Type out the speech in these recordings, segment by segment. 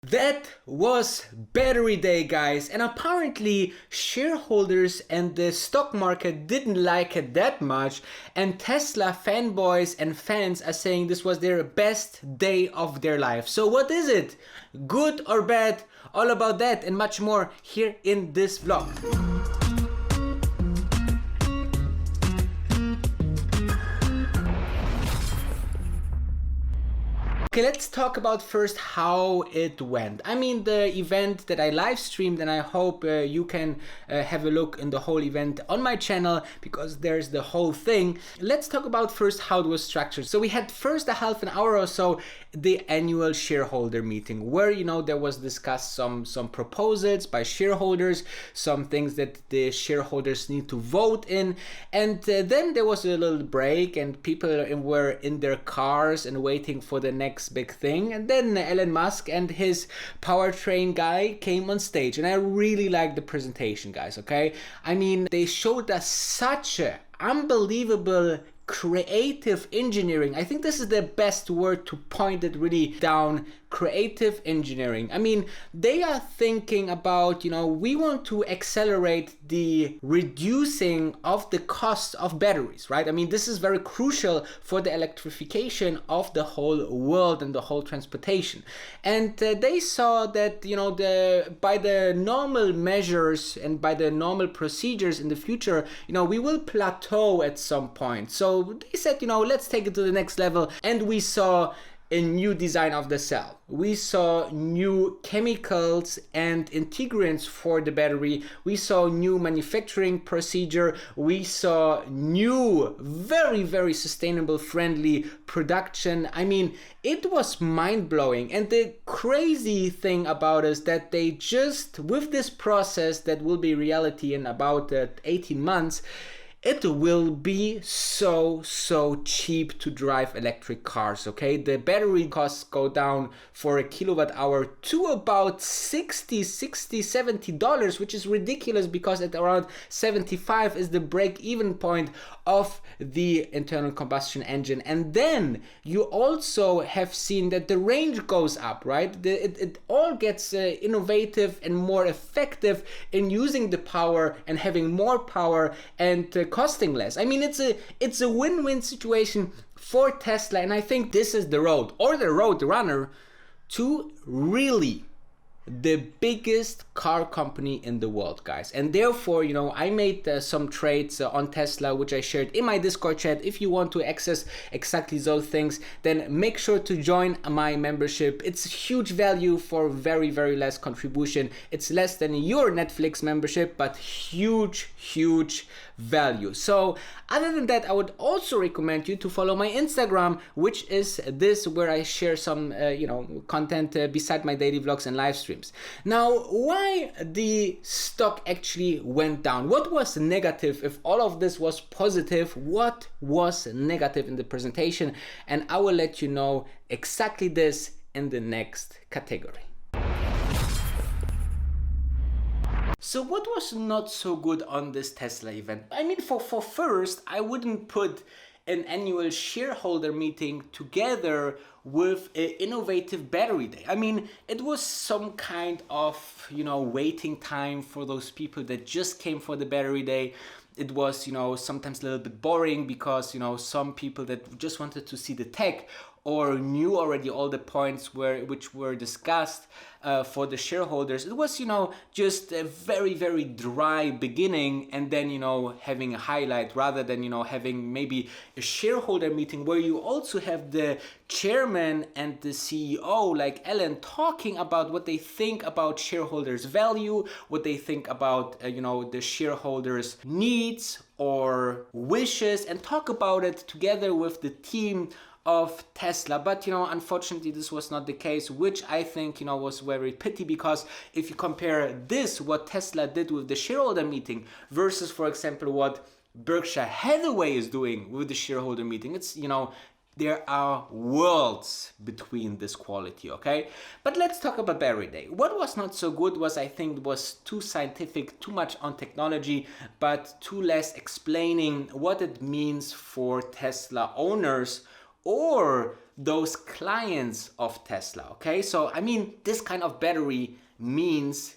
That was battery day, guys, and apparently shareholders and the stock market didn't like it that much, and Tesla fanboys and fans are saying this was their best day of their life. So what is it? Good or bad? All about that and much more here in this vlog. Okay, let's talk about first how it went. I mean, the event that I live streamed, and I hope you can have a look in the whole event on my channel because there's the whole thing. Let's talk about first how it was structured. So we had first a half an hour or so the annual shareholder meeting where, you know, there was discussed some proposals by shareholders, some things that the shareholders need to vote in, and then there was a little break and people were in their cars and waiting for the next big thing, and then Elon Musk and his powertrain guy came on stage, and I really liked the presentation, guys. Okay, I mean, they showed us such a unbelievable creative engineering. I think this is the best word to point it really down. Creative engineering. I mean, they are thinking about, you know, we want to accelerate the reducing of the cost of batteries, right? I mean, this is very crucial for the electrification of the whole world and the whole transportation. And they saw that, you know, by the normal measures and by the normal procedures in the future, you know, we will plateau at some point. So they said, you know, let's take it to the next level. And we saw a new design of the cell. We saw new chemicals and integrants for the battery. We saw new manufacturing procedure. We saw new, very, very sustainable, friendly production. I mean, it was mind-blowing. And the crazy thing about it is that they just, with this process that will be reality in about 18 months, it will be so cheap to drive electric cars, okay? The battery costs go down for a kilowatt hour to about $60, which is ridiculous because at around 75 is the break-even point of the internal combustion engine. And then you also have seen that the range goes up, right? It all gets innovative and more effective in using the power and having more power and costing less. I mean, it's a win-win situation for Tesla, and I think this is the road, or the road runner, to really the biggest car company in the world, guys. And therefore, you know, I made some trades on Tesla, which I shared in my Discord chat. If you want to access exactly those things, then make sure to join my membership. It's huge value for very less contribution. It's less than your Netflix membership, but huge value. So other than that, I would also recommend you to follow my Instagram, which is this, where I share some you know, content beside my daily vlogs and live streams. Now, why the stock actually went down? What was negative? If all of this was positive, what was negative in the presentation? And I will let you know exactly this in the next category. So what was not so good on this Tesla event? I mean, for first, I wouldn't put an annual shareholder meeting together with an innovative battery day. I mean, it was some kind of, you know, waiting time for those people that just came for the battery day. It was, you know, sometimes a little bit boring because, you know, some people that just wanted to see the tech or knew already all the points which were discussed for the shareholders. It was, you know, just a very dry beginning, and then, you know, having a highlight rather than, you know, having maybe a shareholder meeting where you also have the chairman and the CEO like Ellen talking about what they think about shareholders' value, what they think about, you know, the shareholders' needs or wishes, and talk about it together with the team of Tesla. But, you know, unfortunately this was not the case, which I think, you know, was very pity, because if you compare this, what Tesla did with the shareholder meeting versus, for example, what Berkshire Hathaway is doing with the shareholder meeting, it's, you know, there are worlds between this quality, okay? But let's talk about battery day. What was not so good was, I think, was too scientific, too much on technology, but too less explaining what it means for Tesla owners or those clients of Tesla, okay? So, I mean, this kind of battery means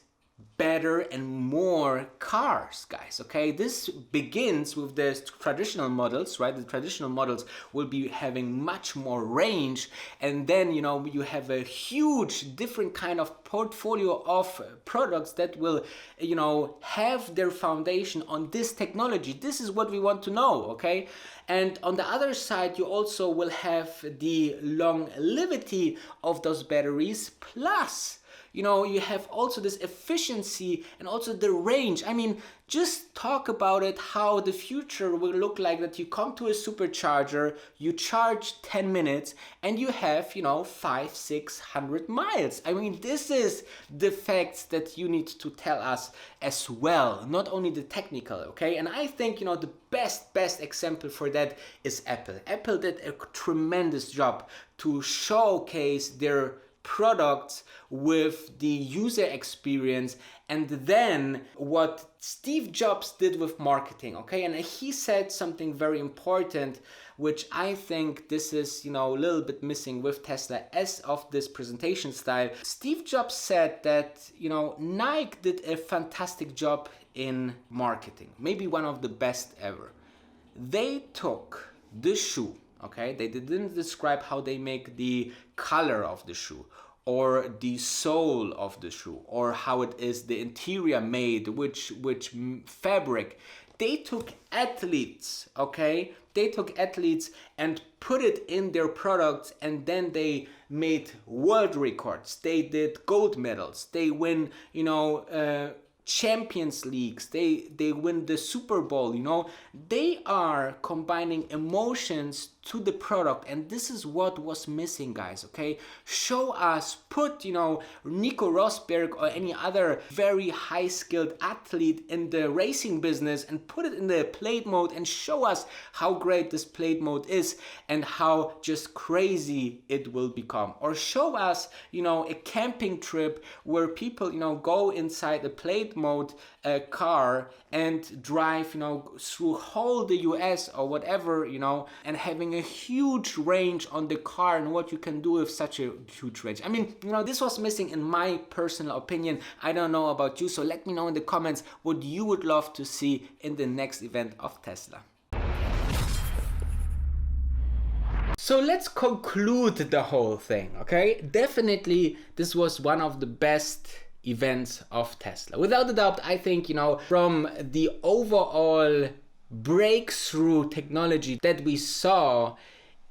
better and more cars, guys, okay? This begins with the traditional models, right? The traditional models will be having much more range, and then, you know, you have a huge different kind of portfolio of products that will, you know, have their foundation on this technology. This is what we want to know, okay? And on the other side, you also will have the longevity of those batteries, plus, you know, you have also this efficiency and also the range. I mean, just talk about it, how the future will look like, that you come to a supercharger, you charge 10 minutes and you have, you know, 500-600 miles. I mean, this is the facts that you need to tell us as well, not only the technical, okay? And I think, you know, the best example for that is Apple. Apple did a tremendous job to showcase their products with the user experience, and then what Steve Jobs did with marketing, okay? And he said something very important, which I think this is, you know, a little bit missing with Tesla as of this presentation style. Steve Jobs said that, you know, Nike did a fantastic job in marketing, maybe one of the best ever. They took the shoe, okay? They didn't describe how they make the color of the shoe or the sole of the shoe or how it is the interior made, which fabric. They took athletes, okay? They took athletes and put it in their products, and then they made world records. They did gold medals. They win, you know, Champions Leagues, they win the Super Bowl, you know. They are combining emotions to the product, and this is what was missing, guys, okay? Show us, put, you know, Nico Rosberg or any other very high-skilled athlete in the racing business and put it in the plate mode and show us how great this plate mode is and how just crazy it will become. Or show us, you know, a camping trip where people, you know, go inside a plate mode car and drive, you know, through whole the US or whatever, you know, and having a huge range on the car and what you can do with such a huge range. I mean, you know, this was missing in my personal opinion. I don't know about you, so let me know in the comments what you would love to see in the next event of Tesla. So let's conclude the whole thing, okay? Definitely this was one of the best events of Tesla. Without a doubt, I think, you know, from the overall breakthrough technology that we saw,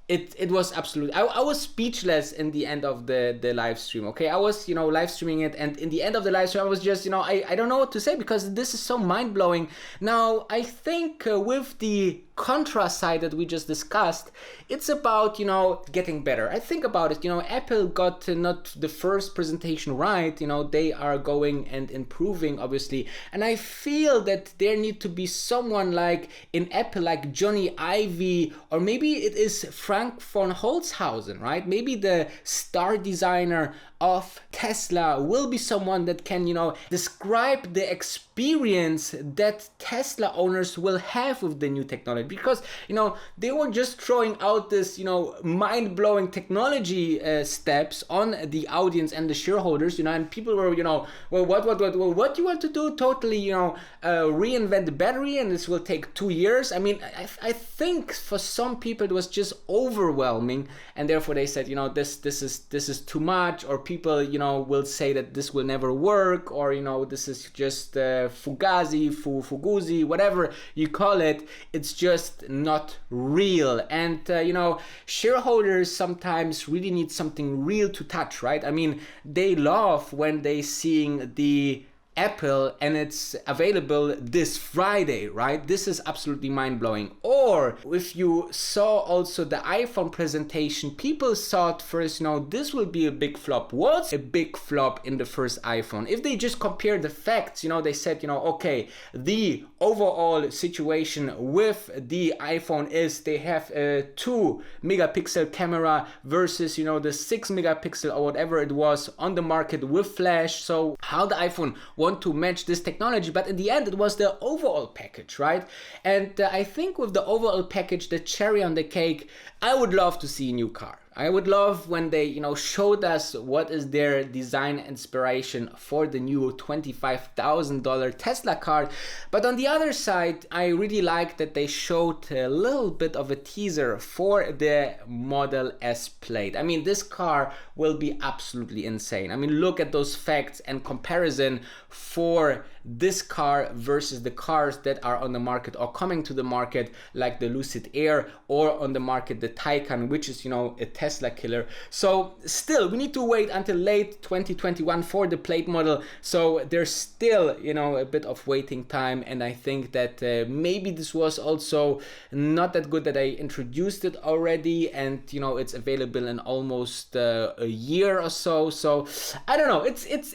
it was absolutely, I was speechless in the end of the live stream, okay? I was, you know, live streaming it, and in the end of the live stream I was just, you know, I don't know what to say because this is so mind-blowing. Now, I think with the contra side that we just discussed, it's about, you know, getting better. I think about it, you know, Apple got not the first presentation right, you know, they are going and improving, obviously, and I feel that there need to be someone like in Apple, like Johnny Ive, or maybe it is Frank von Holzhausen, right? Maybe the star designer of Tesla will be someone that can, you know, describe the experience that Tesla owners will have with the new technology, because, you know, they were just throwing out this, you know, mind-blowing technology steps on the audience and the shareholders, you know, and people were, you know, well, what do you want to do? Totally, you know, reinvent the battery and this will take 2 years. I mean, I think for some people it was just overwhelming, and therefore they said, you know, this is too much, or people, you know, will say that this will never work, or, you know, this is just fugazi, whatever you call it. It's just not real. And you know, shareholders sometimes really need something real to touch, right? I mean, they love when they seeing the Apple and it's available this Friday, right? This is absolutely mind-blowing. Or if you saw also the iPhone presentation, people thought first, you know, this will be a big flop. What's a big flop in the first iPhone? If they just compare the facts, you know, they said, you know, okay, the overall situation with the iPhone is they have a 2 megapixel camera versus, you know, the 6 megapixel or whatever it was on the market with flash. So how the iPhone want to match this technology, but in the end it was the overall package, right? And I think with the overall package, the cherry on the cake, I would love to see a new car. I would love when they, you know, showed us what is their design inspiration for the new $25,000 Tesla car. But on the other side, I really like that they showed a little bit of a teaser for the Model S Plaid. I mean, this car will be absolutely insane. I mean, look at those facts and comparison for this car versus the cars that are on the market or coming to the market, like the Lucid Air, or on the market the Taycan, which is, you know, a Tesla killer. So still, we need to wait until late 2021 for the Plaid model. So there's still, you know, a bit of waiting time, and I think that maybe this was also not that good that I introduced it already, and you know, it's available in almost a year or so. So I don't know. It's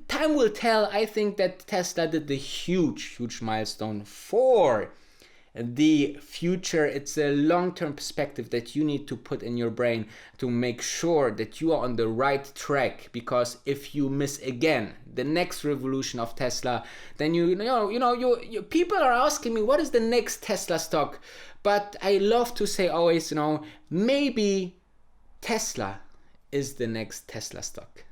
time will tell. I think that Tesla did the huge milestone for the future. It's a long-term perspective that you need to put in your brain to make sure that you are on the right track, because if you miss again the next revolution of Tesla, then you people are asking me, what is the next Tesla stock? But I love to say always, you know, maybe Tesla is the next Tesla stock.